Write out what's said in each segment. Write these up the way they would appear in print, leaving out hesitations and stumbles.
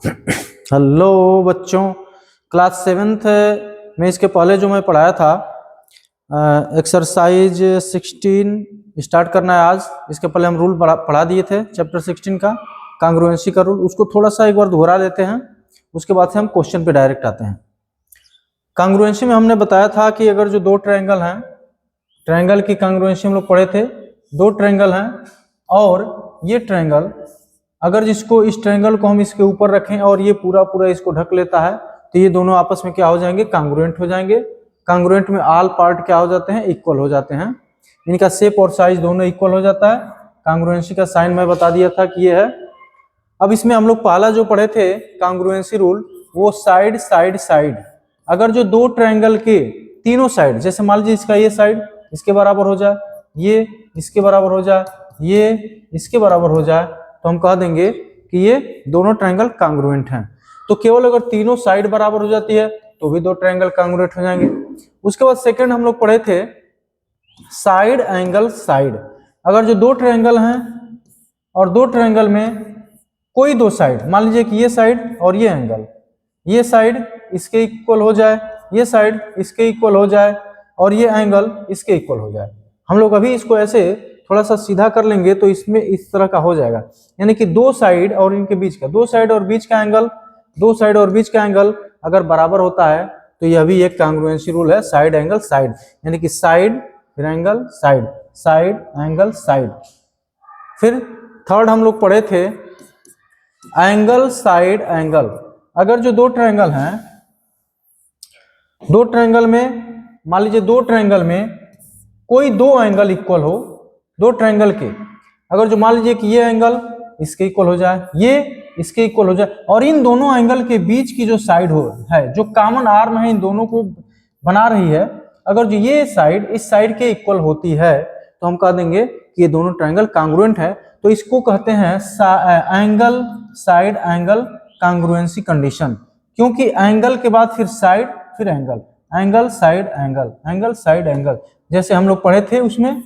Hello बच्चों, class 7th में इसके पहले जो मैं पढ़ाया था एक्सरसाइज 16 स्टार्ट करना है आज। इसके पहले हम रूल पढ़ा दिए थे चैप्टर 16 का, कांग्रुएंसी का रूल। उसको थोड़ा सा एक बार दोहरा लेते हैं, उसके बाद से हम क्वेश्चन पे डायरेक्ट आते हैं। कांग्रुएंसी में हमने बताया था कि अगर जो दो ट्रायंगल हैं, ट्रायंगल की कांग्रुएंसी हम लोग पढ़े थे। दो ट्रायंगल हैं और ये ट्रायंगल, अगर जिसको इस ट्रायंगल को हम इसके ऊपर रखें और ये पूरा पूरा इसको ढक लेता है तो ये दोनों आपस में क्या हो जाएंगे, कांग्रुएंट हो जाएंगे। कांग्रुएंट में ऑल पार्ट क्या हो जाते हैं, इक्वल हो जाते हैं। इनका शेप और साइज दोनों इक्वल हो जाता है। कांग्रुएंसी का साइन मैं बता दिया था कि ये है। अब इसमें हम लोग पहला जो पढ़े थे कांग्रुएंसी रूल, वो साइड साइड साइड। अगर जो दो ट्रायंगल के तीनों साइड, जैसे मान लीजिए इसका ये साइड इसके बराबर हो जाए, ये इसके बराबर हो जाए, ये इसके बराबर हो जाए, तो हम कह देंगे कि ये दोनों ट्रायंगल कांग्रुएंट हैं। तो केवल अगर तीनों साइड बराबर हो जाती है तो भी दो ट्रायंगल कांग्रुएंट हो जाएंगे। उसके बाद सेकंड हम लोग पढ़े थे साइड एंगल साइड। अगर जो दो ट्रायंगल हैं और दो ट्रायंगल में कोई दो साइड, मान लीजिए कि ये साइड और ये एंगल, ये साइड इसके इक्वल हो जाए, ये साइड इसके इक्वल हो जाए और ये एंगल इसके इक्वल हो जाए। हम लोग अभी इसको ऐसे थोड़ा सा सीधा कर लेंगे तो इसमें इस तरह का हो जाएगा, यानी कि दो साइड और इनके बीच का, दो साइड और बीच का एंगल, दो साइड और बीच का एंगल अगर बराबर होता है तो यह भी एक कांग्रुएंसी रूल है, साइड एंगल साइड। यानी कि साइड फिर angle side, side angle side. फिर थर्ड हम लोग पढ़े थे एंगल साइड एंगल। अगर जो दो ट्रायंगल हैं, दो ट्रायंगल में मान लीजिए दो ट्रायंगल में कोई दो एंगल इक्वल हो, दो ट्रायंगल के, अगर जो मान लीजिए कि ये एंगल इसके इक्वल हो जाए, ये इसके इक्वल हो जाए, और इन दोनों एंगल के बीच की जो साइड हो है, जो कॉमन आर्म है इन दोनों को बना रही है, अगर जो ये साइड इस साइड के इक्वल होती है तो हम कह देंगे कि ये दोनों ट्रायंगल कांग्रुएंट है। तो इसको कहते हैं angle side angle congruency condition, क्योंकि एंगल के बाद फिर साइड फिर angle, angle side angle, angle side angle. जैसे हम लोग पढ़े थे उसमें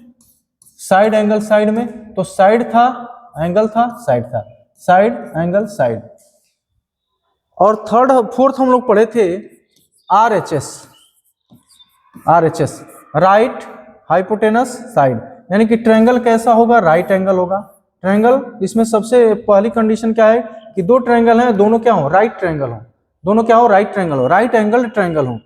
साइड एंगल साइड में, तो साइड था एंगल था साइड था, साइड एंगल साइड। और थर्ड फोर्थ हम लोग पढ़े थे RHS, RHS right hypotenuse side. यानी कि ट्रायंगल कैसा होगा, राइट एंगल होगा। ट्रायंगल इसमें सबसे पहली कंडीशन क्या है कि दो ट्रायंगल हैं, दोनों क्या हो, राइट ट्रायंगल हो, दोनों क्या हो, राइट ट्रायंगल हो, राइट एंगल ट्रायंगल हो।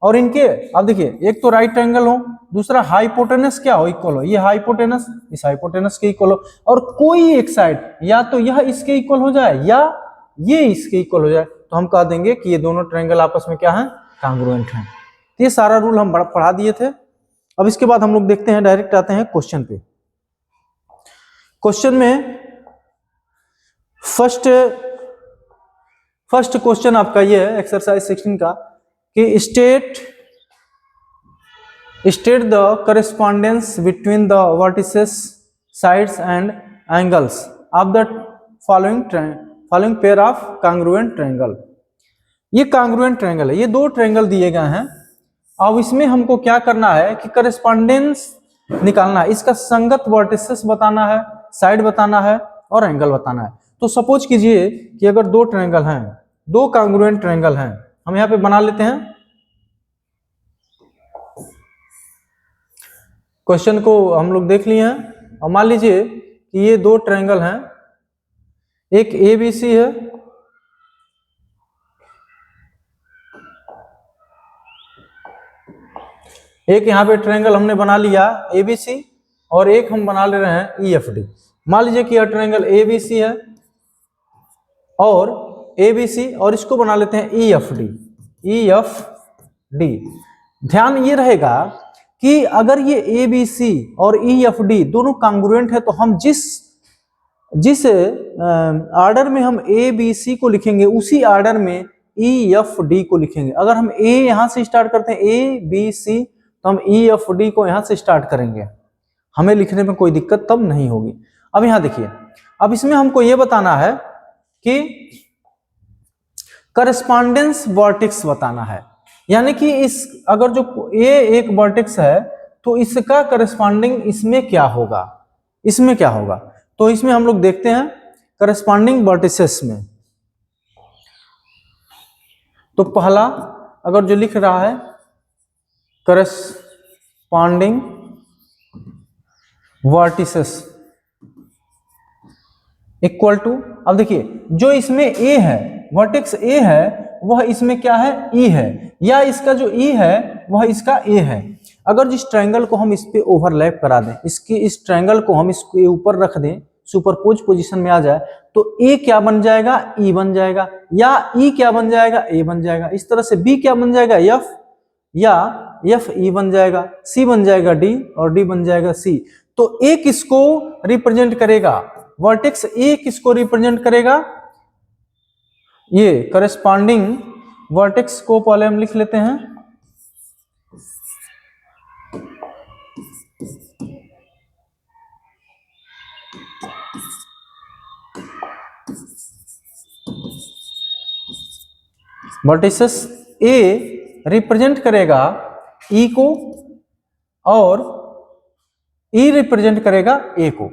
और इनके अब देखिए, एक तो राइट ट्रायंगल हो, दूसरा हाइपोटेनस क्या हो, इक्वल हो, ये हाइपोटेनस इस हाइपोटेनस के इक्वल हो, और कोई एक साइड या तो यह इसके इक्वल हो जाए या ये इसके इक्वल हो जाए, तो हम कह देंगे कि ये दोनों ट्रायंगल आपस में क्या है, कांग्रुएंट हैं। तो ये सारा रूल हम पढ़ा दिए थे। अब इसके बाद हम लोग देखते हैं, डायरेक्ट आते हैं क्वेश्चन पे। क्वेश्चन में फर्स्ट क्वेश्चन आपका ये है एक्सरसाइज 16 का कि state the correspondence between the vertices sides and angles of the following pair of congruent triangle. ये कांग्रुएंट ट्रायंगल है, ये दो ट्रायंगल दिए गए हैं। अब इसमें हमको क्या करना है कि करेस्पॉन्डेंस निकालना है, इसका संगत वर्टिसेस बताना है, साइड बताना है और एंगल बताना है। तो सपोज कीजिए कि अगर दो ट्रायंगल हैं, दो कांग्रुएंट ट्रायंगल हैं, हम यहाँ पे बना लेते हैं। क्वेश्चन को हम लोग देख लिए हैं और मान लीजिए कि ये दो ट्रायंगल हैं, एक ABC है एक यहाँ पे ट्रायंगल हमने बना लिया ABC, और एक हम बना ले रहे हैं EFD। मान लीजिए कि यह ट्रायंगल ABC है और ABC, और इसको बना लेते हैं EFD। ध्यान ये रहेगा कि अगर ये ABC और EFD दोनों कांग्रुएंट है तो हम जिस ऑर्डर में हम ABC को लिखेंगे उसी ऑर्डर में EFD को लिखेंगे। अगर हम A यहाँ से स्टार्ट करते हैं ABC, तो हम EFD को यहाँ से स्टार्ट करेंगे, हमें लिखने में कोई दिक्कत तब नहीं होगी। अब यहाँ देखिए, अब इसमें हमको ये बताना है कि करस्पॉन्डेंस वर्टेक्स बताना है, यानी कि इस अगर जो A एक वर्टेक्स है तो इसका करस्पॉन्डिंग इसमें क्या होगा, इसमें क्या होगा। तो इसमें हम लोग देखते हैं करस्पॉन्डिंग वर्टिसेस में, तो पहला अगर जो लिख रहा है करस्पॉन्डिंग वर्टिसेस इक्वल टू, अब देखिए जो इसमें ए है, वर्टेक्स ए है, वह इसमें क्या है, ई है, या इसका जो ई है वह इसका ए है। अगर जिस ट्रायंगल को हम इस पे ओवरलैप करा दें, इसके इस ट्रायंगल को हम इसके ऊपर रख दें, सुपरपोज पोजीशन में आ जाए, तो ए क्या बन जाएगा, ई बन जाएगा, या ई क्या बन जाएगा, ए बन जाएगा। इस तरह से बी क्या बन जाएगा, एफ, या एफ ई बन जाएगा, सी बन जाएगा डी, और डी बन जाएगा सी। तो ए किसको रिप्रेजेंट करेगा, वर्टेक्स ए किसको रिप्रेजेंट करेगा, ये करस्पॉन्डिंग वर्टेक्स को पहले हम लिख लेते हैं, वर्टिसेस ए रिप्रेजेंट करेगा ई को, और ई रिप्रेजेंट करेगा ए को।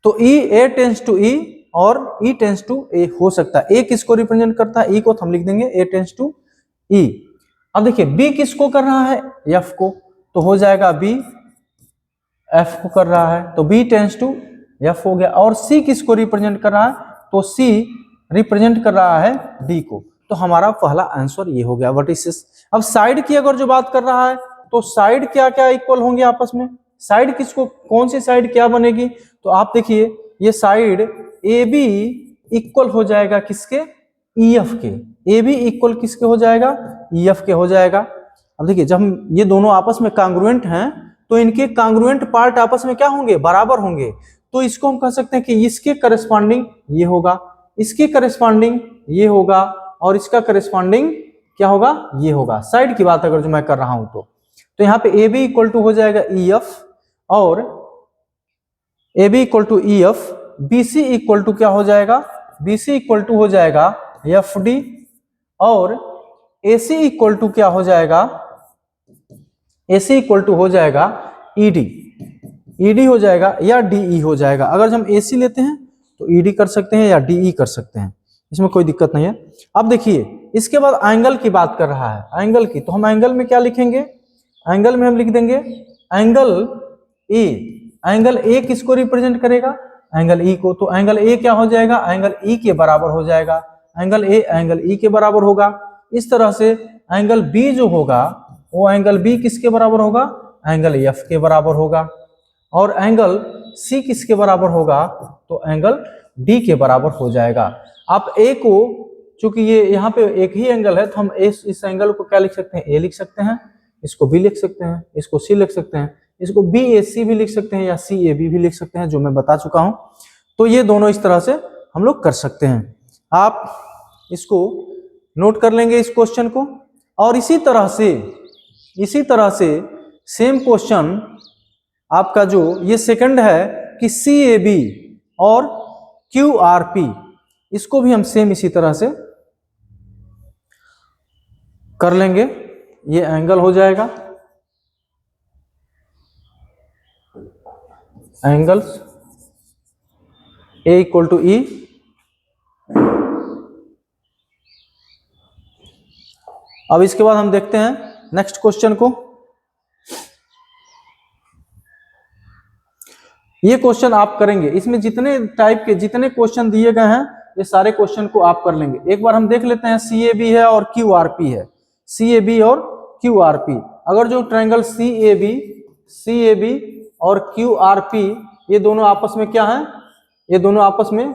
तो ई ए टेंस टू ई और ई टेंस टू ए हो सकता है। ए किसको रिप्रेजेंट करता है, ई को, तो हम लिख देंगे ए टेंस टू ई। अब देखिए बी किसको कर रहा है, एफ को, तो हो जाएगा बी एफ को कर रहा है, तो बी टेंस टू एफ हो गया। और सी किसको रिप्रेजेंट कर रहा है, तो सी रिप्रेजेंट कर रहा है डी को। तो हमारा पहला आंसर ये हो गया वर्टिसेस। अब साइड की अगर जो बात कर रहा है, तो साइड क्या क्या इक्वल होंगे आपस में, साइड किसको, कौन सी साइड क्या बनेगी, तो आप देखिए ये साइड ए बी इक्वल हो जाएगा किसके, ई एफ के, ए बी इक्वल किसके हो जाएगा, ई एफ के हो जाएगा। अब देखिए जब हम ये दोनों आपस में कांग्रुएंट हैं, तो इनके कांग्रुएंट पार्ट आपस में क्या होंगे, बराबर होंगे। तो इसको हम कह सकते हैं कि इसके करस्पॉन्डिंग ये होगा, इसके करस्पॉन्डिंग ये होगा, और इसका करस्पॉन्डिंग क्या होगा, ये होगा। साइड की बात अगर जो मैं कर रहा हूं तो यहाँ पे ए बी इक्वल टू हो जाएगा ई एफ, और A B equal to E F, B C equal to क्या हो जाएगा, बी सी इक्वल टू हो जाएगा एफ डी, और ए सी इक्वल टू क्या हो जाएगा, ए सी इक्वल टू हो जाएगा ई डी, ई डी हो जाएगा या डी ई हो जाएगा। अगर हम ए सी लेते हैं तो ई डी कर सकते हैं या डी ई कर सकते हैं, इसमें कोई दिक्कत नहीं है। अब देखिए इसके बाद एंगल की बात कर रहा है, एंगल की, तो हम एंगल में क्या लिखेंगे, एंगल में हम लिख देंगे एंगल ए। एंगल ए किसको रिप्रेजेंट करेगा, एंगल ई को, तो एंगल ए क्या हो जाएगा, एंगल ई के बराबर हो जाएगा, एंगल ए एंगल ई के बराबर होगा। इस तरह से एंगल बी जो होगा वो एंगल बी किसके बराबर होगा, एंगल एफ के बराबर होगा, और एंगल सी किसके बराबर होगा, तो एंगल डी के बराबर हो जाएगा। आप ए को, चूंकि ये यहाँ पे एक ही एंगल है, तो हम इस एंगल को क्या लिख सकते हैं, ए लिख सकते हैं, इसको बी लिख सकते हैं, इसको सी लिख सकते हैं, इसको बी ए सी भी लिख सकते हैं, या सी ए बी भी लिख सकते हैं, जो मैं बता चुका हूं। तो ये दोनों इस तरह से हम लोग कर सकते हैं। आप इसको नोट कर लेंगे इस क्वेश्चन को, और इसी तरह से सेम क्वेश्चन आपका जो ये सेकंड है कि सी ए बी और क्यू आर पी, इसको भी हम सेम इसी तरह से कर लेंगे। ये एंगल हो जाएगा, एंगल्स ए इक्वल टू ई, अब इसके बाद हम देखते हैं नेक्स्ट क्वेश्चन को। ये क्वेश्चन आप करेंगे, इसमें जितने टाइप के जितने क्वेश्चन दिए गए हैं ये सारे क्वेश्चन को आप कर लेंगे। एक बार हम देख लेते हैं, सी ए बी है और क्यू आर पी है, सी ए बी और क्यू आर पी। अगर जो ट्रायंगल सी ए बी और क्यू आर पी, ये दोनों आपस में क्या हैं, ये दोनों आपस में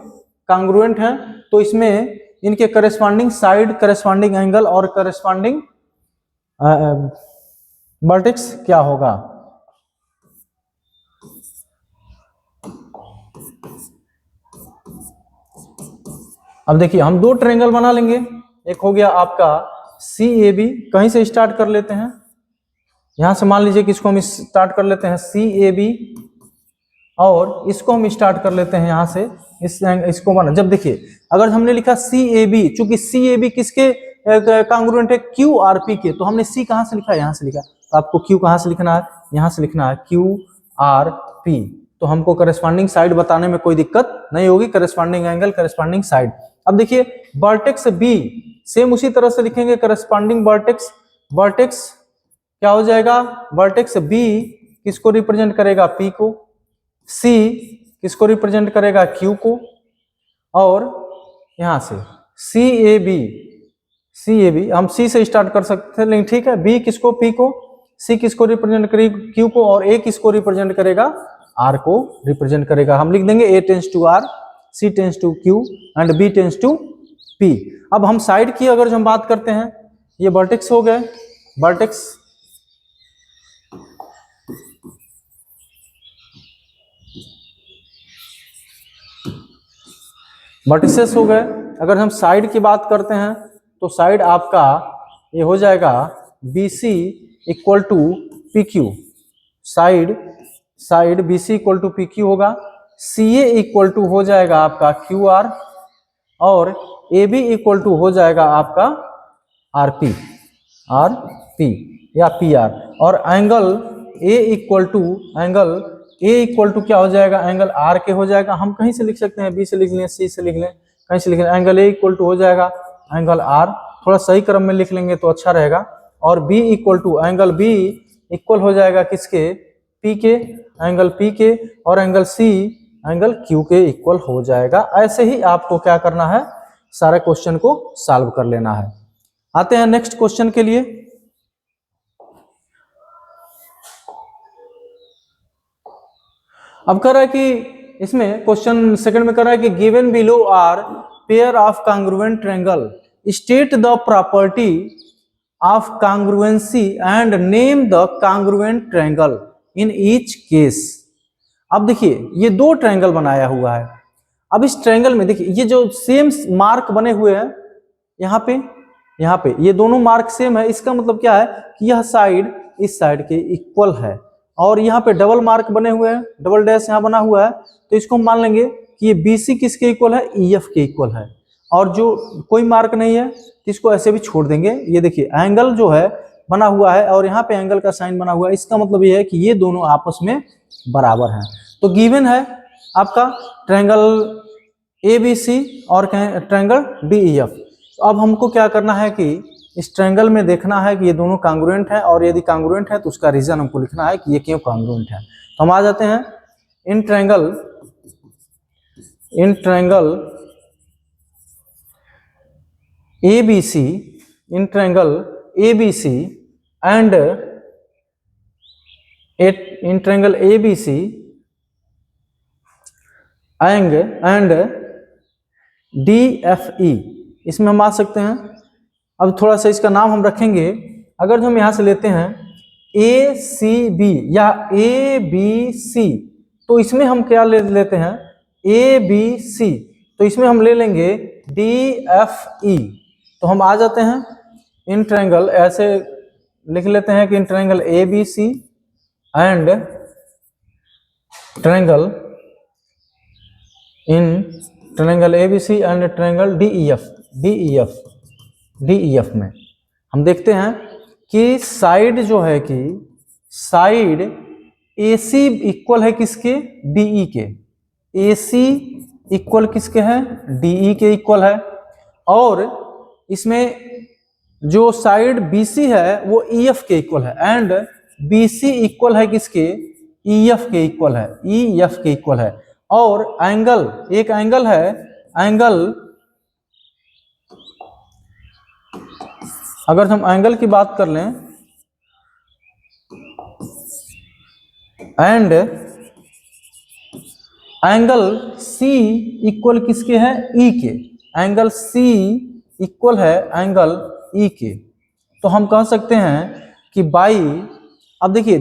कांग्रुएंट हैं, तो इसमें इनके करस्पॉन्डिंग साइड, करस्पॉन्डिंग एंगल और करस्पॉन्डिंग वर्टेक्स क्या होगा। अब देखिए हम दो ट्रायंगल बना लेंगे, एक हो गया आपका सी ए बी, कहीं से स्टार्ट कर लेते हैं, यहां से मान लीजिए कि इसको हम स्टार्ट कर लेते हैं सी ए बी, और इसको हम स्टार्ट कर लेते हैं यहां से, इसको माना। जब देखिए अगर हमने लिखा सी ए बी, चूंकि सी ए बी किसके कांग्रुएंट है, क्यू आर पी के, तो हमने सी कहां से लिखा, यहां से लिखा, तो आपको क्यू कहां से लिखना है, यहां से लिखना है क्यू आर पी। तो हमको करस्पॉन्डिंग साइड बताने में कोई दिक्कत नहीं होगी, करस्पॉन्डिंग एंगल, करस्पॉन्डिंग साइड। अब देखिए वर्टेक्स बी सेम उसी तरह से लिखेंगे करस्पॉन्डिंग वर्टेक्स। वर्टेक्स क्या हो जाएगा, वर्टेक्स बी किसको रिप्रेजेंट करेगा, पी को, सी किसको रिप्रेजेंट करेगा, क्यू को, और यहां से सी ए बी हम सी से स्टार्ट कर सकते थे, लेकिन ठीक है, बी किसको, पी को, सी किसको रिप्रेजेंट करेगा, क्यू को, और ए किसको रिप्रेजेंट करेगा, आर को रिप्रेजेंट करेगा। हम लिख देंगे A tends to R, C tends to Q and B tends to P. अब हम साइड की अगर हम बात करते हैं, ये वर्टेक्स हो गए, वर्टेक्स वर्टिसेस हो गए। अगर हम साइड की बात करते हैं तो साइड आपका ये हो जाएगा BC equal to PQ, side BC equal to PQ होगा। CA इक्वल टू हो जाएगा आपका QR, और AB इक्वल टू हो जाएगा आपका RP या PR, और एंगल A इक्वल टू क्या हो जाएगा, एंगल R के हो जाएगा। हम कहीं से लिख सकते हैं, B से लिख लें, C से लिख लें, कहीं से लिख लें। एंगल A इक्वल टू हो जाएगा एंगल R, थोड़ा सही क्रम में लिख लेंगे तो अच्छा रहेगा। और B equal to, angle B equal हो जाएगा किसके, P के, एंगल P के, और एंगल C एंगल Q के इक्वल हो जाएगा। ऐसे ही आपको क्या करना है, सारे क्वेश्चन को सॉल्व कर लेना है। आते हैं नेक्स्ट क्वेश्चन के लिए। अब कर रहा है कि इसमें क्वेश्चन सेकंड में कर रहा है कि given below are pair of congruent triangle, state the property of congruency and name the congruent triangle in each case. अब देखिए ये दो ट्रायंगल बनाया हुआ है। अब इस ट्रायंगल में देखिए ये जो सेम मार्क बने हुए हैं यहाँ पे ये दोनों मार्क सेम है। इसका मतलब क्या है कि यह साइड इस साइड के इक्वल है, और यहाँ पे डबल मार्क बने हुए हैं, डबल डैश यहाँ बना हुआ है, तो इसको हम मान लेंगे कि ये BC किसके इक्वल है, EF के इक्वल है। और जो कोई मार्क नहीं है तो इसको ऐसे भी छोड़ देंगे। ये देखिए एंगल जो है बना हुआ है और यहाँ पे एंगल का साइन बना हुआ है, इसका मतलब ये है कि ये दोनों आपस में बराबर हैं। तो गिवन है आपका ट्रायंगल ABC और ट्रायंगल DEF। तो अब हमको क्या करना है कि इस ट्रायंगल में देखना है कि ये दोनों कांग्रुएंट है, और यदि कांग्रुएंट है तो उसका रीजन हमको लिखना है कि ये क्यों कांग्रुएंट है। तो हम आ जाते हैं इन triangle ABC and in triangle ABC and DFE, इसमें हम आ सकते हैं। अब थोड़ा सा इसका नाम हम रखेंगे, अगर हम यहां से लेते हैं ACB या ABC, तो इसमें हम क्या लेते हैं, ABC, तो इसमें हम ले लेंगे DFE। तो हम आ जाते हैं इन ट्रायंगल, ऐसे लिख लेते हैं कि इन triangle ABC and triangle ABC and triangle DEF में हम देखते हैं कि साइड जो है कि साइड AC इक्वल है किसके, DE के, AC इक्वल किसके है, DE के इक्वल है। और इसमें जो साइड BC है वो EF के इक्वल है, एंड BC इक्वल है किसके, EF के इक्वल है। और एंगल, एक एंगल है, एंगल अगर हम एंगल की बात कर लें, एंड एंगल C इक्वल किसके है, E के, एंगल C इक्वल है एंगल E के। तो हम कह सकते हैं कि बाई, अब देखिए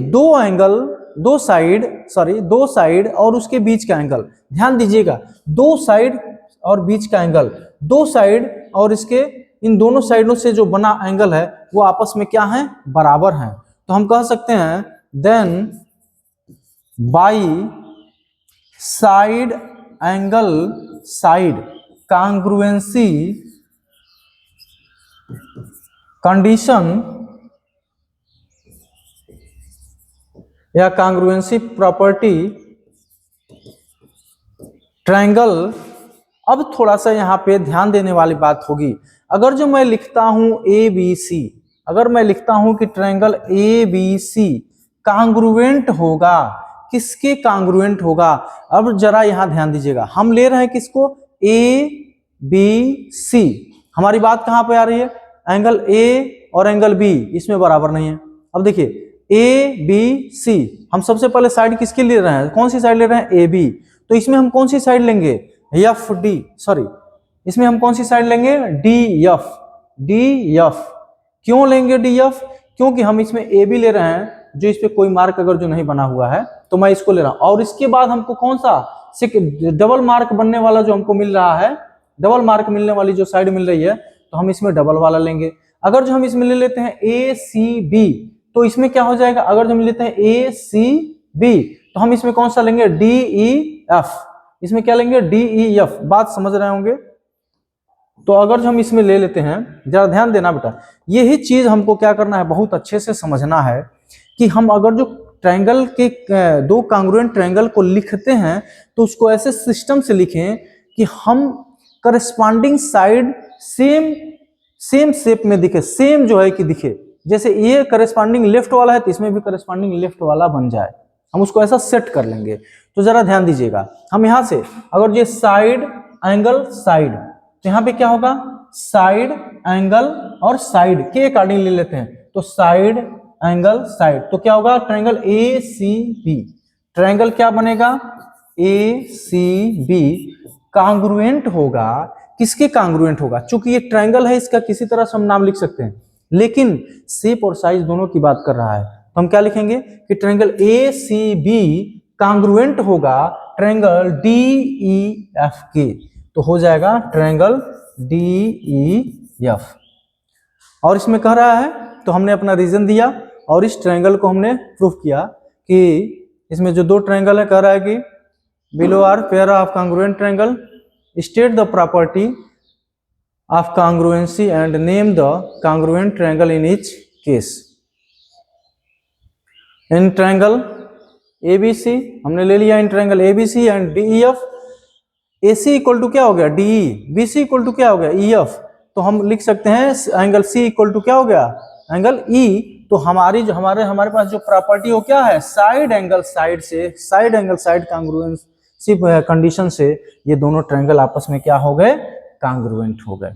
दो साइड और उसके बीच का एंगल, ध्यान दीजिएगा, दो साइड और बीच का एंगल, दो साइड और इसके इन दोनों साइडों से जो बना एंगल है वो आपस में क्या है, बराबर हैं। तो हम कह सकते हैं then by side congruency condition या कांग्रुएंसी प्रॉपर्टी ट्रायंगल अब थोड़ा सा यहाँ पे ध्यान देने वाली बात होगी, अगर जो मैं लिखता हूं ABC, अगर मैं लिखता हूं कि ट्रायंगल ABC कांग्रुएंट होगा, किसके कांग्रुएंट होगा? अब जरा यहां ध्यान दीजिएगा, हम ले रहे हैं किसको? ABC। हमारी बात कहां पे आ रही है? एंगल A और एंगल B इसमें बराबर नहीं है। अब देखिए ABC, हम सबसे पहले साइड किसके ले रहे हैं? कौन सी साइड ले रहे हैं? AB। तो इसमें हम कौन सी साइड लेंगे? FD, सॉरी, इसमें हम कौन सी साइड लेंगे? DF। क्यों लेंगे DF? क्योंकि हम इसमें AB ले रहे हैं, जो इस पे कोई मार्क अगर जो नहीं बना हुआ है तो मैं इसको ले रहा हूं। और इसके बाद हमको कौन सा डबल मार्क बनने वाला जो हमको मिल रहा है, डबल मार्क मिलने वाली जो साइड मिल रही है, तो हम इसमें डबल वाला लेंगे। अगर जो हम इसमें ले लेते हैं ACB, तो इसमें क्या हो जाएगा? अगर जो हम लेते हैं ACB, तो हम इसमें कौन सा लेंगे? DEF। इसमें क्या लेंगे? DEF। बात समझ रहे होंगे? तो अगर जो हम इसमें ले लेते हैं, जरा ध्यान देना बेटा, यही चीज हमको क्या करना है, बहुत अच्छे से समझना है कि हम अगर जो ट्रायंगल के दो कांग्रुएंट ट्रायंगल को लिखते हैं तो उसको ऐसे सिस्टम से लिखें कि हम करस्पॉन्डिंग साइड सेम शेप में दिखे, सेम जो है कि दिखे। जैसे ये करस्पॉन्डिंग लेफ्ट वाला है तो इसमें भी करस्पॉन्डिंग लेफ्ट वाला बन जाए, हम उसको ऐसा सेट कर लेंगे। तो जरा ध्यान दीजिएगा, हम यहां से अगर ये साइड एंगल साइड, तो यहां पे क्या होगा? साइड एंगल और साइड के अकॉर्डिंग ले लेते हैं, तो साइड एंगल साइड, तो क्या होगा? Triangle ACB। ट्रायंगल क्या बनेगा? ACB कांग्रुएंट होगा। किसके कांग्रुएंट होगा? चूंकि ये ट्रायंगल है, इसका किसी तरह से हम नाम लिख सकते हैं, लेकिन शेप और साइज दोनों की बात कर रहा है, तो हम क्या लिखेंगे कि ट्रायंगल ACB कांग्रुएंट होगा ट्रायंगल DEF के। तो हो जाएगा ट्रायंगल DEF। और इसमें कह रहा है तो हमने अपना रीजन दिया और इस ट्रायंगल को हमने प्रूफ किया कि इसमें जो दो ट्रायंगल है, कह रहा है कि below are pair of congruent triangle, state the property of congruency and name the congruent triangle in each case. In triangle ABC हमने ले लिया, in triangle ABC and DEF, AC equal to क्या हो गया? DE, BC इक्वल टू क्या हो गया? EF। तो हम लिख सकते हैं एंगल C इक्वल टू क्या हो गया? Angle E। तो हमारे पास जो प्रॉपर्टी हो क्या है? साइड एंगल साइड से, side angle side congruency condition से ये दोनों ट्रायंगल आपस में क्या हो गए? कांग्रुएंट हो गए।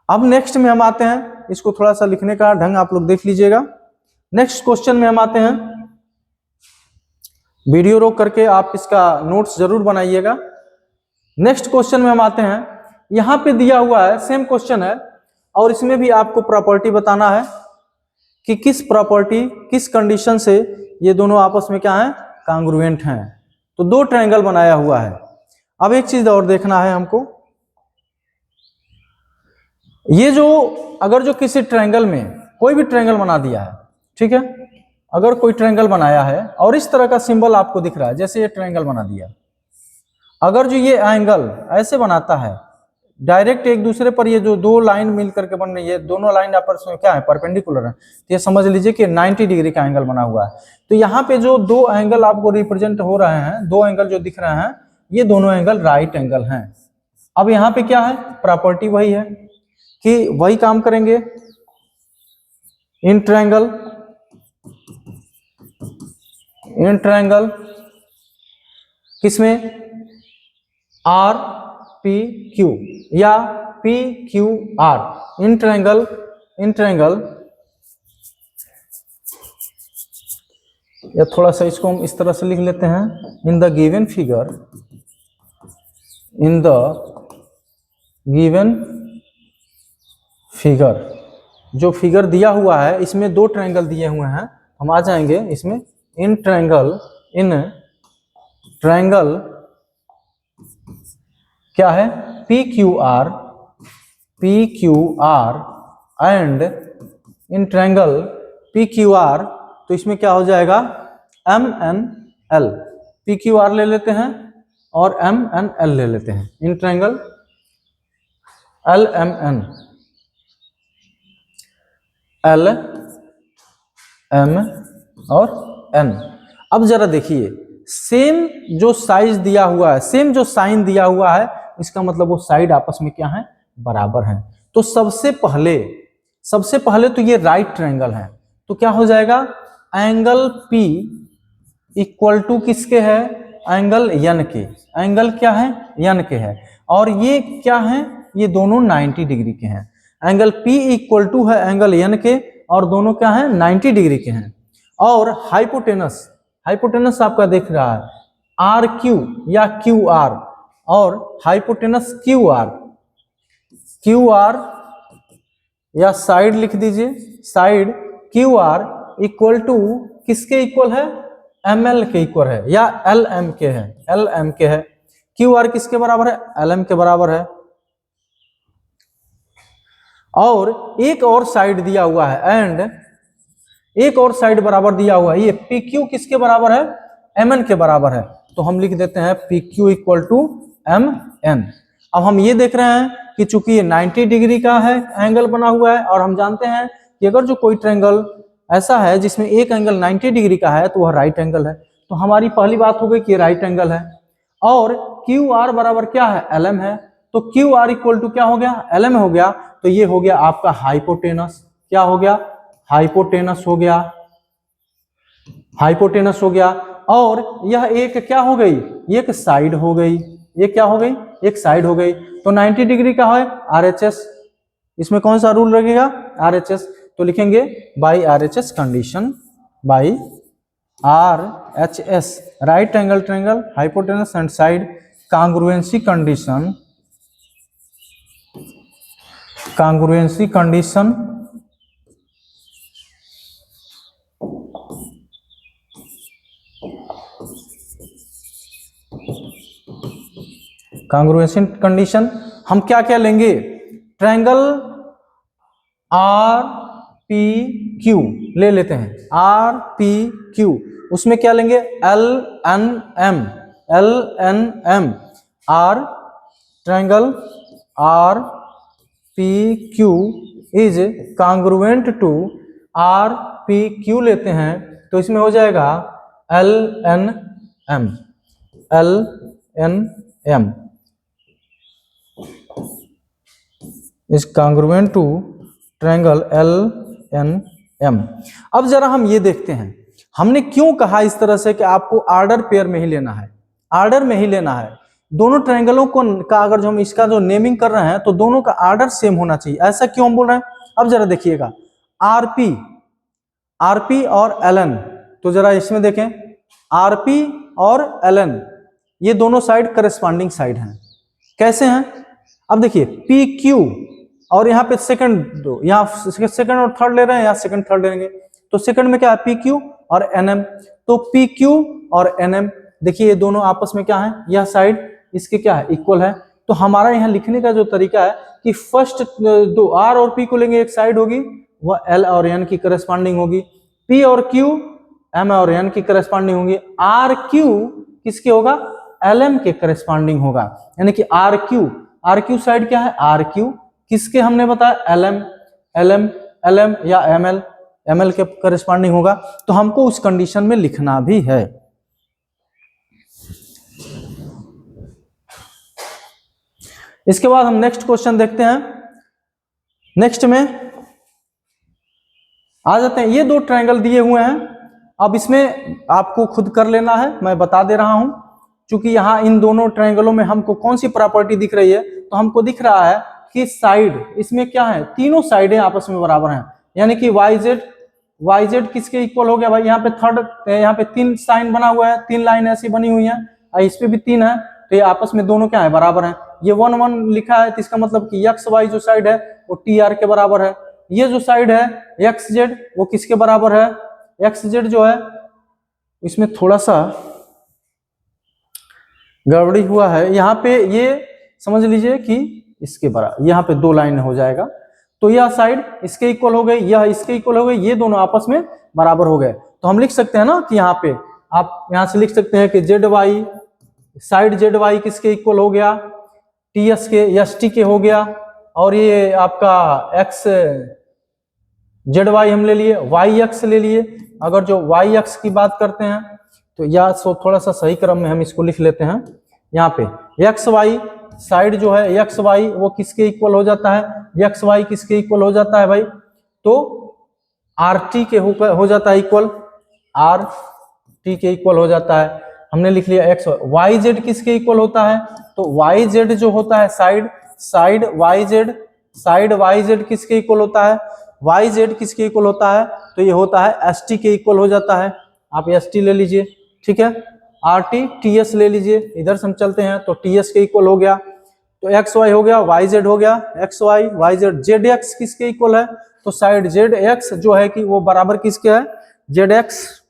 अब नेक्स्ट में हम आते हैं, इसको थोड़ा सा लिखने का ढंग आप लोग देख लीजिएगा। नेक्स्ट क्वेश्चन में हम आते हैं, वीडियो रोक करके आप इसका नोट्स जरूर बनाइएगा। नेक्स्ट क्वेश्चन में हम आते हैं, यहां पे दिया हुआ है, सेम क्वेश्चन है और इसमें भी आपको प्रॉपर्टी बताना है कि किस प्रॉपर्टी, किस कंडीशन से ये दोनों आपस में क्या है? कांग्रुएंट हैं। तो दो ट्रायंगल बनाया हुआ है। अब एक चीज और देखना है हमको, ये जो अगर जो किसी ट्रायंगल में कोई भी ट्रायंगल बना दिया है, ठीक है, अगर कोई ट्रायंगल बनाया है और इस तरह का सिंबल आपको दिख रहा है, जैसे ये ट्रायंगल बना दिया, अगर जो ये एंगल ऐसे बनाता है डायरेक्ट एक दूसरे पर, ये जो दो लाइन मिल करके बन रही है, दोनों लाइन आपस में क्या है? परपेंडिकुलर है, तो ये समझ लीजिए कि 90 डिग्री का एंगल बना हुआ है। तो यहाँ पे जो दो एंगल आपको रिप्रेजेंट हो रहे हैं, दो एंगल जो दिख रहे हैं, ये दोनों एंगल राइट एंगल हैं। अब यहाँ पे क्या है? प्रॉपर्टी वही है कि वही काम करेंगे, इन ट्रायंगल किसमें? RPQ या PQR, इन ट्रायंगल, या थोड़ा सा इसको हम इस तरह से लिख लेते हैं, इन द गिवन फिगर, जो फिगर दिया हुआ है इसमें दो ट्रायंगल दिए हुए हैं, हम आ जाएंगे इसमें, इन ट्रायंगल क्या है? PQR and in triangle PQR, तो इसमें क्या हो जाएगा? MNL। PQR ले लेते हैं और MNL ले लेते हैं, इन ट्रायंगल LMN, LM और N। अब जरा देखिए, सेम जो साइज दिया हुआ है, सेम जो साइन दिया हुआ है, इसका मतलब वो साइड आपस में क्या है, बराबर हैं। तो सबसे पहले तो ये राइट ट्रायंगल है, तो क्या हो जाएगा, एंगल P इक्वल टू किसके है, एंगल N के। एंगल क्या है, N के है, और ये क्या है, ये दोनों 90 डिग्री के हैं। एंगल P इक्वल टू है एंगल N के, और दोनों क्या है, 90 डिग्री के हैं। और हाइपोटेनस आपका देख रहा है RQ या QR, और हाइपोटेनस QR या साइड लिख दीजिए, साइड QR इक्वल टू किसके इक्वल है, ML के इक्वल है या LM के है। QR किसके बराबर है, LM के बराबर है। और एक और साइड दिया हुआ है, एंड एक और साइड बराबर दिया हुआ है, ये PQ किसके बराबर है, MN के बराबर है। तो हम लिख देते हैं PQ इक्वल टू MN। अब हम ये देख रहे हैं कि चूंकि ये 90 डिग्री का है एंगल बना हुआ है, और हम जानते हैं कि अगर जो कोई ट्रायंगल ऐसा है जिसमें एक एंगल 90 डिग्री का है तो वह राइट एंगल है। तो हमारी पहली बात हो गई कि ये राइट एंगल है। और QR बराबर क्या है, LM है। तो QR इक्वल टू क्या हो गया, LM हो गया। तो ये हो गया आपका हाइपोटेनस। क्या हो गया, हाइपोटेनस हो गया, हाइपोटेनस हो गया। और यह एक क्या हो गई, एक साइड हो गई, ये क्या हो गई, एक साइड हो गई। तो 90 डिग्री का है RHS, इसमें कौन सा रूल लगेगा, RHS। तो लिखेंगे by RHS condition, by RHS, right angle triangle, hypotenuse and side, congruency condition, congruency condition, congruency condition. हम क्या क्या लेंगे, ट्रायंगल RPQ ले लेते हैं, RPQ, उसमें क्या लेंगे, LNM, R triangle RPQ is congruent to RPQ लेते हैं, तो इसमें हो जाएगा LNM is congruent to triangle LNM। अब जरा हम ये देखते हैं, हमने क्यों कहा इस तरह से कि आपको आर्डर पेयर में ही लेना है, आर्डर में ही लेना है। दोनों ट्रायंगलों को का अगर जो हम इसका जो नेमिंग कर रहे हैं तो दोनों का आर्डर सेम होना चाहिए। ऐसा क्यों हम बोल रहे हैं, अब जरा देखिएगा, RP और LN, तो जरा इसमें देखें, RP और LN ये दोनों साइड करस्पॉन्डिंग साइड हैं। कैसे हैं, अब देखिए PQ, और यहाँ पे सेकंड, यहाँ सेकंड और थर्ड ले रहे हैं, यहाँ सेकंड थर्ड लेंगे, तो सेकंड में क्या है, PQ और NM। तो PQ और NM देखिए ये दोनों आपस में क्या है, यह साइड इसके क्या है, इक्वल है। तो हमारा यहाँ लिखने का जो तरीका है कि फर्स्ट दो R और P को लेंगे, एक साइड होगी वह L और N की करस्पॉन्डिंग होगी, P और Q M और N की करस्पॉन्डिंग होगी, RQ किसके होगा, LM के करस्पॉन्डिंग होगा। यानी कि RQ साइड क्या है, RQ किसके हमने बताया, LM या ML के करस्पॉन्डिंग होगा। तो हमको उस कंडीशन में लिखना भी है। इसके बाद हम नेक्स्ट क्वेश्चन देखते हैं। नेक्स्ट में आ जाते हैं, ये दो ट्रायंगल दिए हुए हैं, अब इसमें आपको खुद कर लेना है, मैं बता दे रहा हूं। क्योंकि यहाँ इन दोनों ट्रायंगलों में हमको कौन सी प्रॉपर्टी दिख रही है, तो हमको दिख रहा है कि साइड इसमें क्या है, तीनों साइडें आपस में बराबर हैं। यानी कि YZ किसके इक्वल हो गया भाई, यहाँ पे थर्ड, यहाँ पे 3 साइन बना हुआ है, 3 लाइन ऐसी बनी हुई है, इस पे भी 3 है, तो ये आपस में दोनों क्या है, बराबर हैं। ये 1 1 लिखा है, तो इसका मतलब कि XY जो साइड है वो TR के बराबर है। ये जो साइड है XZ वो किसके बराबर है, XZ जो है इसमें थोड़ा सा गड़बड़ी हुआ है, यहाँ पे ये समझ लीजिए कि इसके बराबर, यहाँ पे 2 लाइन हो जाएगा, तो यह साइड इसके इक्वल हो गई, यह इसके इक्वल हो गई, ये दोनों आपस में बराबर हो गए। तो हम लिख सकते हैं ना कि यहाँ पे आप यहाँ से लिख सकते हैं कि ZY साइड ZY किसके इक्वल हो गया, TS के, ST के हो गया, और ये आपका ZY हम ले लिए, YX ले लिए। अगर जो YX की बात करते हैं तो या थोड़ा सा सही क्रम में हम इसको लिख लेते हैं, यहाँ पे XY साइड जो है एक्स वाई वो किसके इक्वल हो जाता है, एक्स वाई किसके इक्वल हो जाता है भाई, तो आर टी के हो जाता है इक्वल, आर टी के इक्वल हो जाता है। हमने लिख लिया एक्स वाई जेड किसके इक्वल होता है, तो वाई जेड जो होता है साइड वाई जेड किसके इक्वल होता है, वाई जेड किसके इक्वल होता है, तो ये होता है एस टी के इक्वल हो जाता है। आप एस टी ले लीजिए, ठीक है, आर टी टी एस ले लीजिए, इधर से हम चलते हैं तो टी एस के इक्वल हो गया, तो एक्स वाई हो गया, वाई जेड हो गया, X Y Z, Z X किसके इक्वल है, तो साइड जेड एक्स जो है कि वो बराबर किसके है, जेड एक्स,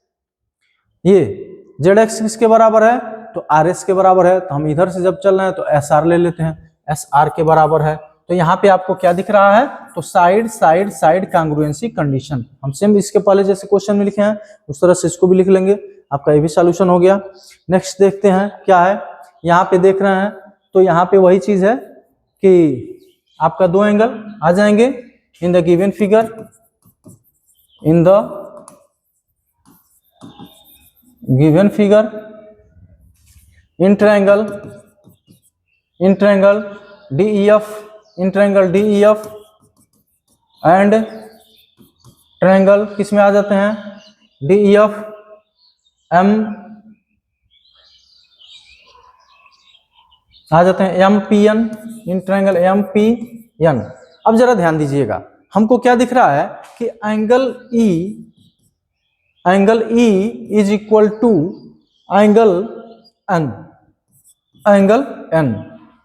ये जेड एक्स किसके बराबर है, तो आर एस के बराबर है। तो हम इधर से जब चल रहे हैं तो एस आर ले लेते हैं, एस आर के बराबर है। तो यहाँ पे आपको क्या दिख रहा है, तो साइड कांग्रुएंसी कंडीशन, हम सेम इसके पहले जैसे क्वेश्चन में लिखे हैं उस तरह से इसको भी लिख लेंगे, आपका ये भी सॉल्यूशन हो गया। नेक्स्ट देखते हैं क्या है, यहाँ पे देख रहे हैं तो यहाँ पे वही चीज है कि आपका दो एंगल आ जाएंगे इन the given figure, in the given figure in triangle DEF and triangle किस में आ जाते हैं, DEF M आ जाते हैं MPN, इन ट्रायंगल MPN। अब जरा ध्यान दीजिएगा, हमको क्या दिख रहा है कि angle E is equal to angle N,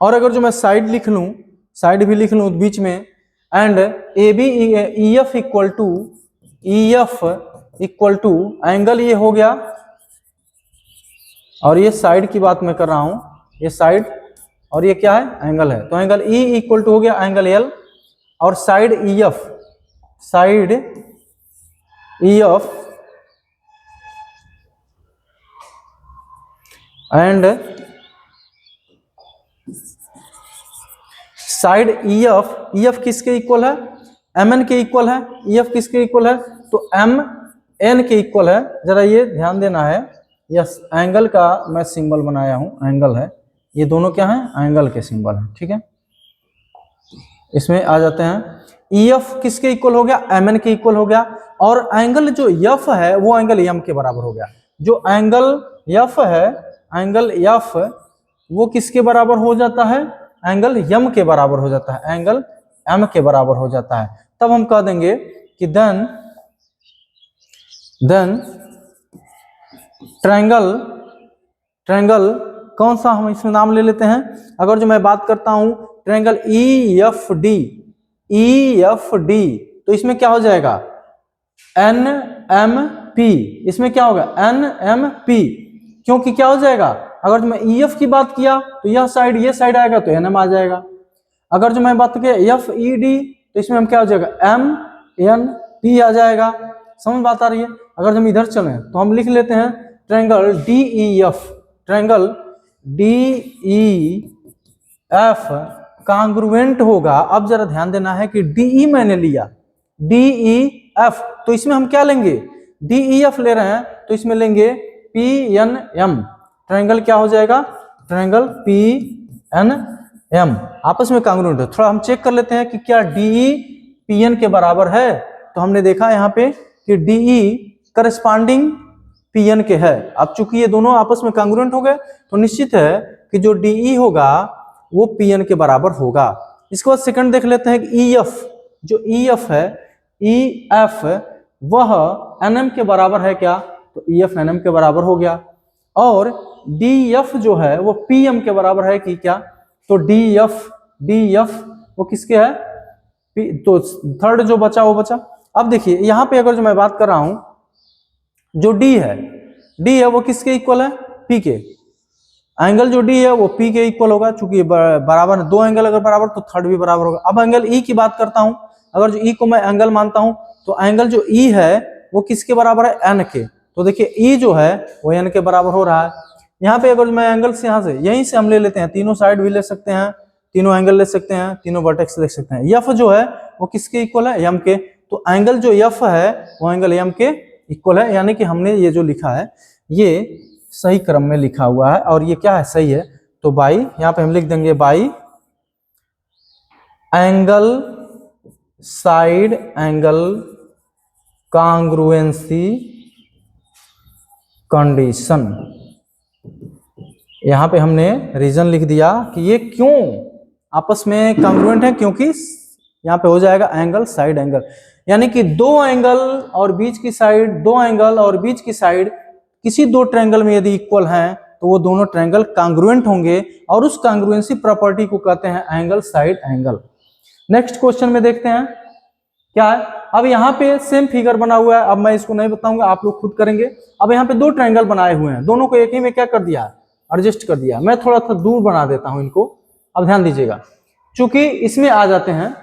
और अगर जो मैं साइड भी लिख लूं बीच में, and EF equal to angle ये हो गया, और ये साइड की बात मैं कर रहा हूं, ये साइड और ये क्या है, एंगल है, तो एंगल E इक्वल टू हो गया एंगल L, और side EF and side EF किसके इक्वल है, MN के इक्वल है, EF किसके इक्वल है, तो MN के इक्वल है। जरा ये ध्यान देना है, यस एंगल का मैं सिंबल बनाया हूं, एंगल है, ये दोनों क्या है, एंगल के सिंबल है, ठीक है। इसमें आ जाते हैं, EF किसके इक्वल हो गया, MN के इक्वल हो गया, और एंगल जो F है वो एंगल M के बराबर हो गया। जो एंगल F है, एंगल F वो किसके बराबर हो जाता है, एंगल M के बराबर हो जाता है, एंगल M के बराबर हो जाता है। तब हम कह देंगे कि देन ट्रायंगल कौन सा, हम इसमें नाम ले लेते हैं। अगर जो मैं बात करता हूं ट्रायंगल EFD, तो इसमें क्या हो जाएगा, NMP, इसमें क्या होगा, NMP, क्योंकि क्या हो जाएगा, अगर जो मैं EF की बात किया तो ये साइड आएगा तो NM आ जाएगा। अगर जो मैं बात किया FED तो इसमें हम क्या हो जाएगा, MNP आ जाएगा। समझ बात आ रही है। अगर हम इधर चलें तो हम लिख लेते हैं ट्रायंगल DEF कांग्रुएंट होगा। अब जरा ध्यान देना है कि DE मैंने लिया, DEF, तो इसमें हम क्या लेंगे, DEF ले रहे हैं तो इसमें लेंगे PNM, ट्रायंगल क्या हो जाएगा, ट्रायंगल PNM आपस में कांग्रुएंट है। थोड़ा हम चेक कर लेते हैं कि क्या DE PN के बराबर है। तो हमने देखा यहाँ पे कि DE करस्पॉन्डिंग PN के है। अब चूंकि ये दोनों आपस में कांग्रुएंट हो गए तो निश्चित है कि जो DE होगा वो PN के बराबर होगा। इसके बाद सेकंड देख लेते हैं कि EF, जो EF है, EF वह NM के बराबर है क्या, तो EF NM के बराबर हो गया। और DF जो है वो PM के बराबर है कि क्या, तो DF वो किसके है, तो थर्ड जो बचा वो बचा। अब देखिए यहाँ पे अगर जो मैं बात कर रहा हूं, जो D है वो किसके इक्वल है, P के। एंगल जो D है वो P के इक्वल होगा, चूंकि बराबर दो एंगल अगर बराबर तो थर्ड भी बराबर होगा। अब एंगल E की बात करता हूं, अगर जो E को मैं एंगल मानता हूं तो एंगल जो E है वो किसके बराबर है, N के। तो देखिए E जो है वो N के बराबर हो रहा है। यहाँ पे अगर मैं एंगल से यहाँ से यहीं से हम ले लेते हैं, तीनों साइड भी ले सकते हैं, तीनों एंगल ले सकते हैं, तीनों वर्टेक्स ले सकते हैं। F जो है वो किसके इक्वल है, M के। तो एंगल जो F है वो एंगल M के इक्वल है, यानी कि हमने ये जो लिखा है ये सही क्रम में लिखा हुआ है और ये क्या है, सही है। तो बाई, यहां पे हम लिख देंगे by angle side angle congruency condition. यहां पे हमने रीजन लिख दिया कि ये क्यों आपस में कांग्रुएंट है, क्योंकि यहां पे हो जाएगा एंगल साइड एंगल, यानी कि दो एंगल और बीच की साइड किसी दो ट्रायंगल में यदि इक्वल हैं तो वो दोनों ट्रायंगल कांग्रुएंट होंगे और उस कांग्रुएंसी प्रॉपर्टी को कहते हैं angle side angle. Next question में देखते हैं क्या है। अब यहाँ पे सेम फिगर बना हुआ है, अब मैं इसको नहीं बताऊंगा, आप लोग खुद करेंगे। अब यहाँ पे दो ट्रायंगल बनाए हुए हैं, दोनों को एक ही में क्या कर दिया, एडजस्ट कर दिया। मैं थोड़ा सा दूर बना देता हूं इनको। अब ध्यान दीजिएगा, चूंकि इसमें आ जाते हैं,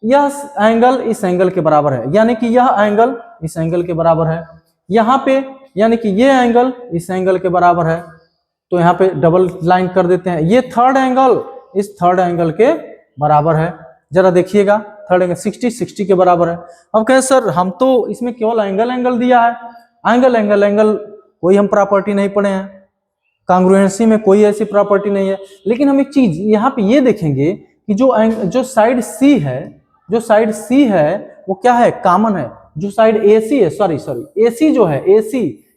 यह एंगल इस एंगल के बराबर है, यानी कि यह एंगल इस एंगल के बराबर है। यहाँ पे यानी कि ये एंगल इस एंगल के बराबर है, तो यहाँ पे डबल लाइन कर देते हैं। ये थर्ड एंगल इस थर्ड एंगल के बराबर है। जरा देखिएगा, थर्ड एंगल 60 के बराबर है। अब कहें सर हम तो इसमें केवल एंगल दिया है, एंगल कोई हम प्रॉपर्टी नहीं पढ़े हैं, कांग्रुएंसी में कोई ऐसी प्रॉपर्टी नहीं है। लेकिन हम एक चीज यहाँ पे ये देखेंगे कि जो साइड सी है वो क्या है, कॉमन है। जो साइड AC है, सॉरी AC जो है,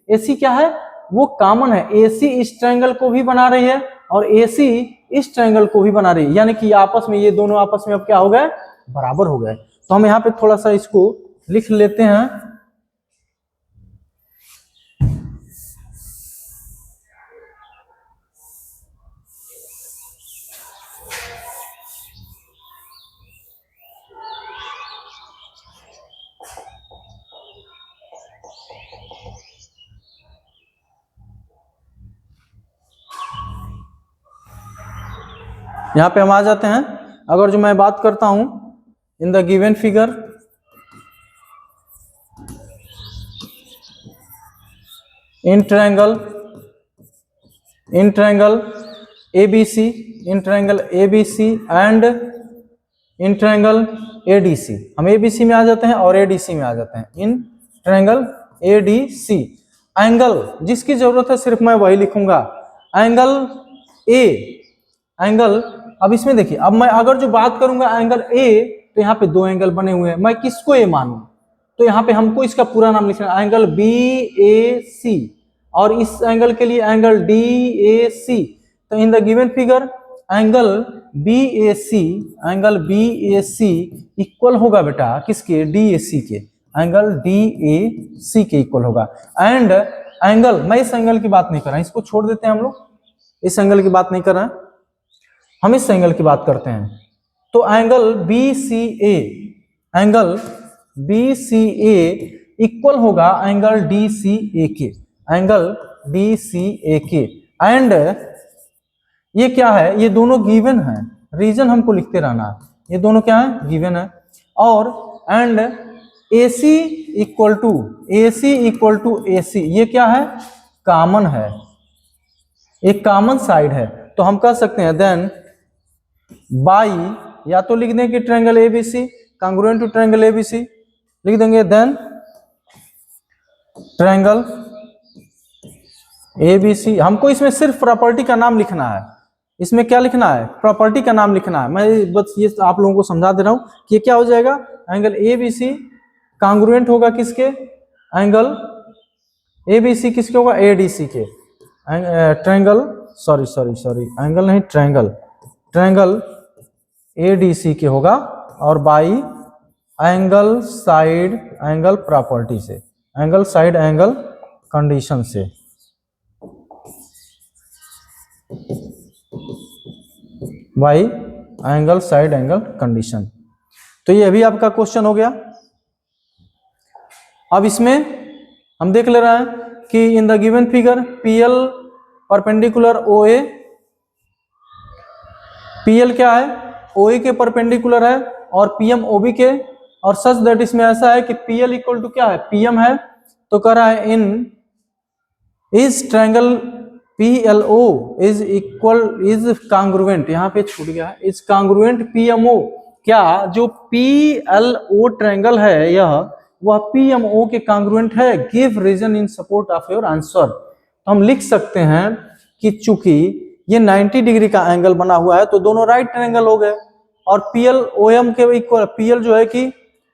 AC क्या है, वो कॉमन है। AC इस ट्रायंगल को भी बना रही है और AC इस ट्रायंगल को भी बना रही है, यानी कि आपस में ये दोनों आपस में अब क्या हो गए, बराबर हो गए। तो हम यहाँ पे थोड़ा सा इसको लिख लेते हैं। यहाँ पे हम आ जाते हैं। अगर जो मैं बात करता हूं इन the given figure, in triangle ABC and in triangle ADC, हम ABC में आ जाते हैं और ADC में आ जाते हैं। इन ट्रायंगल ADC एंगल जिसकी जरूरत है सिर्फ मैं वही लिखूंगा, एंगल। अब इसमें देखिए, अब मैं अगर जो बात करूंगा एंगल A, तो यहाँ पे दो एंगल बने हुए हैं, मैं किसको A मानूं, तो यहाँ पे हमको इसका पूरा नाम लिखना है, एंगल BAC, और इस एंगल के लिए एंगल DAC। तो इन the given figure angle BAC equal होगा बेटा किसके, DAC के, एंगल DAC के इक्वल होगा। एंड एंगल, मैं इस एंगल की बात नहीं कर रहा, इसको छोड़ देते हैं हम लोग, इस एंगल की बात नहीं कर रहे हैं, हम इस एंगल की बात करते हैं। तो एंगल BCA इक्वल होगा एंगल DCA के, एंड ये क्या है, ये दोनों गिवन है, रीजन हमको लिखते रहना है, ये दोनों क्या है, गिवन है। और and AC equal to AC, ये क्या है, कॉमन है, एक कॉमन साइड है। तो हम कह सकते हैं देन बाई, या तो लिख दें कि triangle ABC congruent to triangle ABC लिख देंगे, देन ट्रायंगल ABC। हमको इसमें सिर्फ प्रॉपर्टी का नाम लिखना है, इसमें क्या लिखना है, प्रॉपर्टी का नाम लिखना है। मैं बस ये आप लोगों को समझा दे रहा हूं कि क्या हो जाएगा, एंगल ABC कांग्रुएंट होगा किसके, एंगल ABC किसके होगा, ADC के, ट्रायंगल एंगल नहीं, ट्रायंगल ADC के होगा, और by angle side angle property से, एंगल साइड एंगल कंडीशन से। By angle side angle condition. तो ये अभी आपका क्वेश्चन हो गया। अब इसमें हम देख ले रहे हैं कि इन the given figure PL perpendicular OA, PL क्या है, OA के परपेंडिकुलर है, और PM OB के, और सच दैट इसमें ऐसा है कि PL इक्वल टू क्या है, PM है। तो कह रहा है इन इस ट्रायंगल PLO इज कांग्रुएंट, यहाँ पे छूट गया है, इज कांग्रुएंट PMO। क्या जो PLO ट्रायंगल है यह वह PMO के कांग्रुएंट है। Give reason in support of your answer. तो हम लिख सकते हैं कि चूंकि ये 90 डिग्री का एंगल बना हुआ है, तो दोनों राइट ट्रायंगल हो गए। और पीएल ओएम के इक्वल, पीएल जो है कि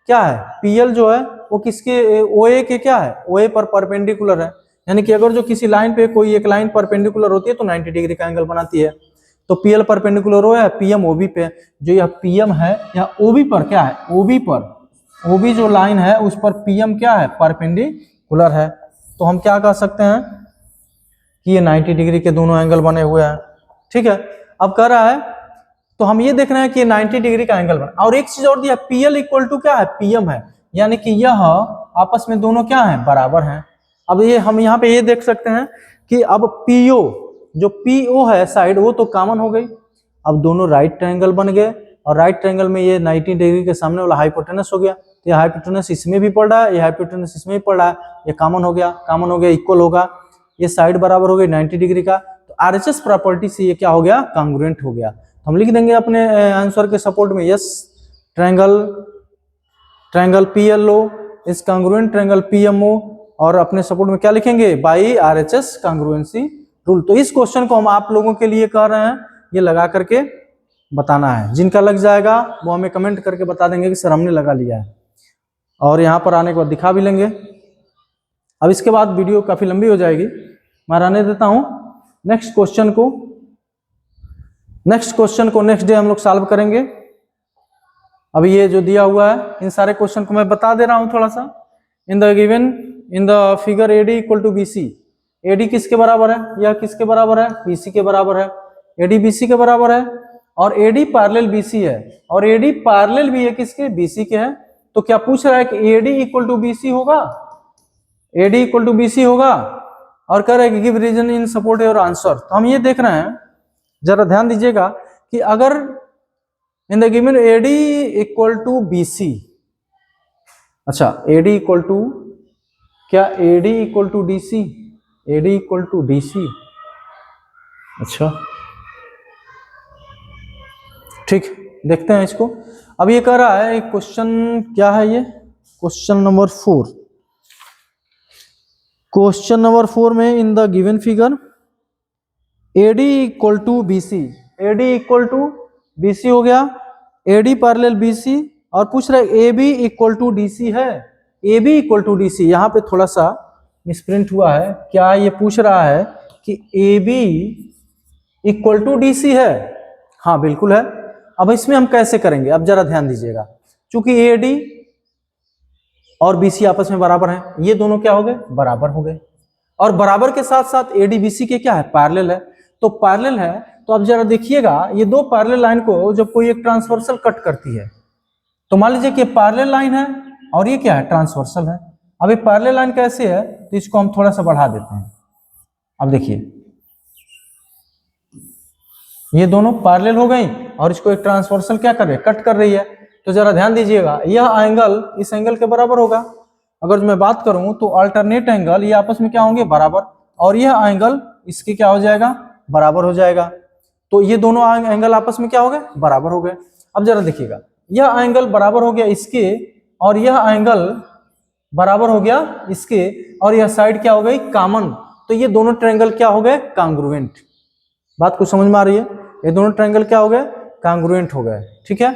क्या है, पीएल जो है वो किसके, ओए के क्या है, ओए पर परपेंडिकुलर है। यानी कि अगर जो किसी लाइन पे कोई एक लाइन परपेंडिकुलर होती है तो 90 डिग्री का एंगल बनाती है। तो पीएल परपेंडिकुलर हो है, पीएम ओबी पे, जो यह पीएम है यह ओबी पर क्या है, ओबी पर, ओबी जो लाइन है उस पर पीएम क्या है, परपेंडिकुलर है। तो हम क्या कह सकते हैं कि ये 90 डिग्री के दोनों एंगल बने हुए हैं। ठीक है, अब कह रहा है, तो हम ये देख रहे हैं कि 90 डिग्री का एंगल बना। और एक चीज और दिया, पीएल इक्वल टू क्या है, पीएम है, यानी कि यह आपस में दोनों क्या है, बराबर हैं। अब ये हम यहाँ पे ये देख सकते हैं कि अब पीओ, जो पीओ है साइड, वो तो कॉमन हो गई। अब दोनों राइट ट्रायंगल बन गए, और राइट ट्रायंगल में ये 90 डिग्री के सामने वाला हाइपोटेनस हो गया। तो ये हाइपोटेनस इसमें भी पड़ रहा है, ये हाइपोटेनस इसमें भी पड़ रहा है, ये कॉमन हो गया, कॉमन हो गया, इक्वल होगा, ये साइड बराबर हो गई 90 डिग्री का। तो आरएचएस प्रॉपर्टी से ये क्या हो गया, कांग्रुएंट हो गया। तो हम लिख देंगे अपने आंसर के सपोर्ट में, yes triangle PLO is congruent triangle PMO, और अपने सपोर्ट में क्या लिखेंगे, बाई आरएचएस कांग्रुएंसी रूल। तो इस क्वेश्चन को हम आप लोगों के लिए कर रहे हैं, ये लगा करके बताना है। जिनका लग जाएगा वो हमें कमेंट करके बता देंगे कि सर हमने लगा लिया है, और यहाँ पर आने के बाद दिखा भी लेंगे। अब इसके बाद वीडियो काफी लंबी हो जाएगी, मैं रहने देता हूँ। नेक्स्ट क्वेश्चन को नेक्स्ट डे हम लोग सॉल्व करेंगे। अभी ये जो दिया हुआ है इन सारे क्वेश्चन को मैं बता दे रहा हूँ थोड़ा सा। In the figure AD equal to BC, AD किसके बराबर है, यह किसके बराबर है, BC के बराबर है, AD BC के बराबर है, और AD पैरेलल BC है, और AD पैरेलल भी है किसके, BC के है। तो क्या पूछ रहा है कि AD इक्वल टू BC होगा, AD इक्वल टू BC होगा, और कह रहे हैं give reason in support your answer. तो हम ये देख रहे हैं, जरा ध्यान दीजिएगा कि अगर in the given AD equal to BC, अच्छा AD इक्वल टू क्या, AD equal to DC, AD equal to DC, अच्छा ठीक, देखते हैं इसको। अब ये कह रहा है क्वेश्चन क्या है, ये क्वेश्चन नंबर 4, क्वेश्चन नंबर 4 में in the given figure AD equal to BC, AD equal to BC हो गया, AD पैरेलल BC, और पूछ रहा है AB इक्वल टू DC है, AB इक्वल टू DC। यहाँ पे थोड़ा सा मिसप्रिंट हुआ है, क्या ये पूछ रहा है कि AB इक्वल टू DC है, हाँ बिल्कुल है। अब इसमें हम कैसे करेंगे, अब जरा ध्यान दीजिएगा, चूंकि AD और BC आपस में बराबर हैं, ये दोनों क्या हो गए, बराबर हो गए, और बराबर के साथ साथ AD BC के क्या है, पैरेलल है। तो पैरेलल है, तो अब जरा देखिएगा, ये दो पैरेलल लाइन को जब कोई एक ट्रांसवर्सल कट करती है, तो मान लीजिए कि पैरेलल लाइन है और ये क्या है, ट्रांसवर्सल है। अब ये पैरेलल लाइन कैसे है, तो इसको हम थोड़ा सा बढ़ा देते हैं। अब देखिए ये दोनों पैरेलल हो गई, और इसको एक ट्रांसवर्सल क्या कर रही है, कट कर रही है। तो जरा ध्यान दीजिएगा, यह एंगल इस एंगल के बराबर होगा। अगर मैं बात करूं तो अल्टरनेट एंगल ये आपस में क्या होंगे, बराबर, और यह एंगल इसके क्या हो जाएगा, बराबर हो जाएगा। तो ये दोनों एंगल आपस में क्या हो गए, बराबर हो गए। अब जरा देखिएगा, यह एंगल बराबर हो गया इसके, और यह एंगल बराबर हो गया इसके, और यह साइड क्या हो गई, कॉमन। तो ये दोनों ट्रायंगल क्या हो गए, कांग्रुएंट। बात को समझ में आ रही है, ये दोनों ट्रायंगल क्या हो गए, कांग्रुएंट हो गए। ठीक है,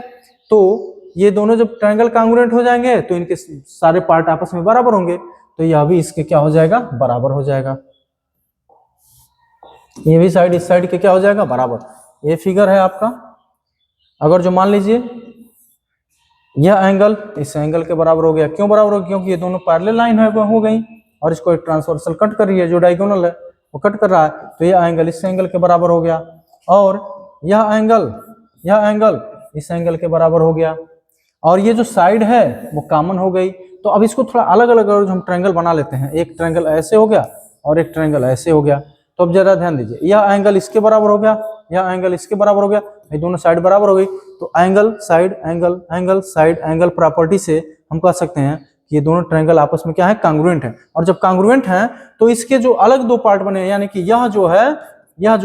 तो ये दोनों जब ट्रायंगल कांग्रुएंट हो जाएंगे तो इनके सारे पार्ट आपस में बराबर होंगे, तो यह भी इसके क्या हो जाएगा, बराबर हो जाएगा। ये भी साइड इस साइड के क्या हो जाएगा, बराबर। ये फिगर है आपका। अगर जो मान लीजिए यह एंगल इस एंगल के बराबर हो गया, क्यों बराबर हो गया, क्योंकि ये दोनों पैरेलल लाइन हो गई, और इसको एक ट्रांसवर्सल कट कर रही है, जो डायगोनल है वो कट कर रहा है, तो यह एंगल इस एंगल के बराबर हो गया, और यह एंगल इस एंगल के बराबर हो गया, और ये जो साइड है वो कॉमन हो गई। तो अब इसको थोड़ा अलग अलग हम ट्रायंगल बना लेते हैं, एक ट्रायंगल ऐसे हो गया और एक ट्रायंगल ऐसे हो गया। तो अब जरा ध्यान दीजिए, यह एंगल इसके बराबर हो गया, यह एंगल इसके बराबर हो गया, ये दोनों साइड बराबर हो गई। तो angle side angle side angle property से हम कह सकते हैं कि ये दोनों ट्रायंगल आपस में क्या है, कांग्रुएंट है। और जब कांग्रुएंट है तो इसके जो अलग दो पार्ट बने, यानी कि यह जो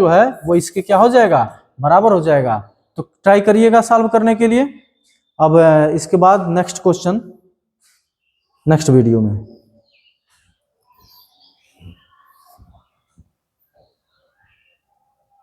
है वो इसके क्या हो जाएगा, बराबर हो जाएगा। तो ट्राई करिएगा सॉल्व करने के लिए। अब इसके बाद नेक्स्ट क्वेश्चन नेक्स्ट वीडियो में।